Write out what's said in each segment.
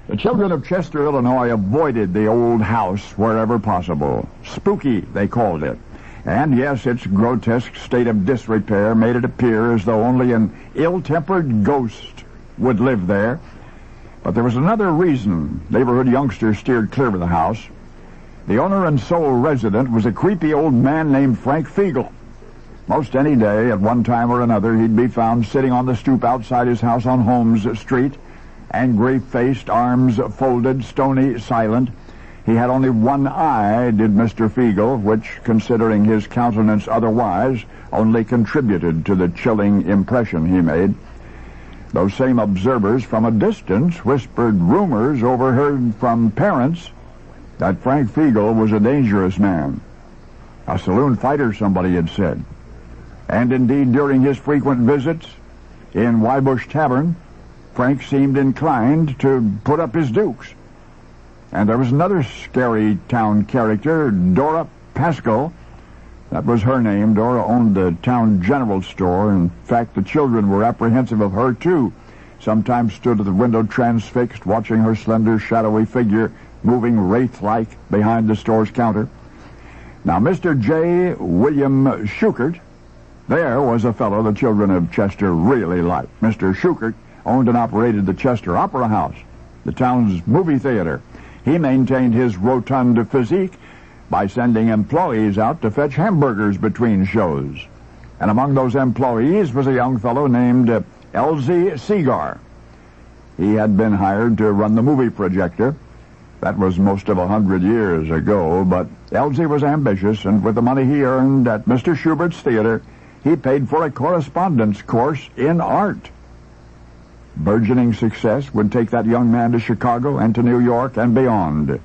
The children of Chester, Illinois avoided the old house wherever possible. Spooky, they called it. And yes, its grotesque state of disrepair made it appear as though only an ill-tempered ghost would live there. But there was another reason neighborhood youngsters steered clear of the house. The owner and sole resident was a creepy old man named Frank Fiegel. Most any day, at one time or another, he'd be found sitting on the stoop outside his house on Holmes Street, angry-faced, arms folded, stony, silent. He had only one eye, did Mr. Fiegel, which, considering his countenance otherwise, only contributed to the chilling impression he made. Those same observers from a distance whispered rumors overheard from parents that Frank Fiegel was a dangerous man. A saloon fighter, somebody had said. And indeed, during his frequent visits in Wybush Tavern, Frank seemed inclined to put up his dukes. And there was another scary town character, Dora Pascal. That was her name. Dora owned the town general store. In fact, the children were apprehensive of her, too. Sometimes stood at the window transfixed, watching her slender, shadowy figure moving wraith-like behind the store's counter. Now, Mr. J. William Schukert, there was a fellow the children of Chester really liked. Mr. Schukert owned and operated the Chester Opera House, the town's movie theater. He maintained his rotund physique by sending employees out to fetch hamburgers between shows. And among those employees was a young fellow named L.Z. Seagar. He had been hired to run the movie projector. That was most of 100 years ago, but L.Z. was ambitious, and with the money he earned at Mr. Schubert's theater, he paid for a correspondence course in art. Burgeoning success would take that young man to Chicago and to New York and beyond.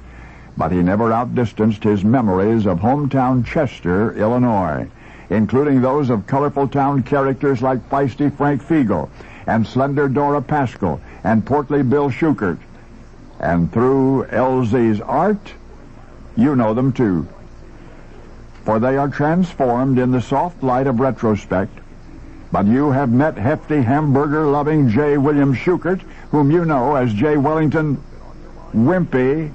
But he never outdistanced his memories of hometown Chester, Illinois, including those of colorful town characters like feisty Frank Fiegel and slender Dora Pascal and portly Bill Schukert. And through L.Z.'s art, you know them too. For they are transformed in the soft light of retrospect. But you have met hefty hamburger-loving J. William Schukert, whom you know as J. Wellington Wimpy,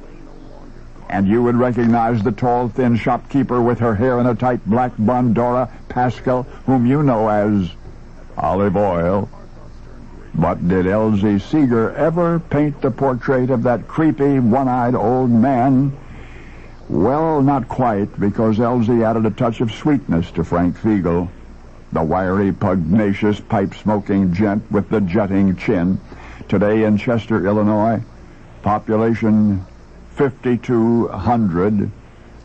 and you would recognize the tall, thin shopkeeper with her hair in a tight black bun, Dora Pascal, whom you know as Olive Oil. But did L.Z. Seager ever paint the portrait of that creepy, one-eyed old man? Well, not quite, because L.Z. added a touch of sweetness to Frank Fiegel, the wiry, pugnacious, pipe-smoking gent with the jutting chin. Today in Chester, Illinois, population 5,200,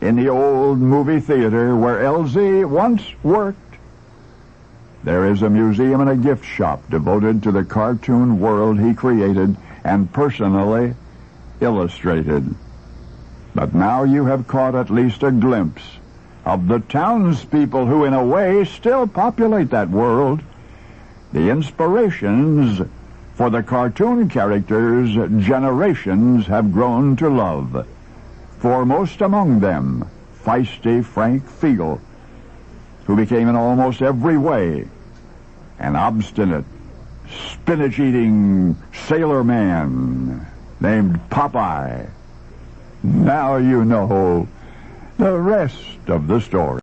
in the old movie theater where L.Z. once worked. There is a museum and a gift shop devoted to the cartoon world he created and personally illustrated. But now you have caught at least a glimpse of the townspeople who, in a way, still populate that world. The inspirations for the cartoon characters generations have grown to love. Foremost among them, feisty Frank Fiegel, who became in almost every way an obstinate, spinach-eating sailor man named Popeye. Now you know the rest of the story.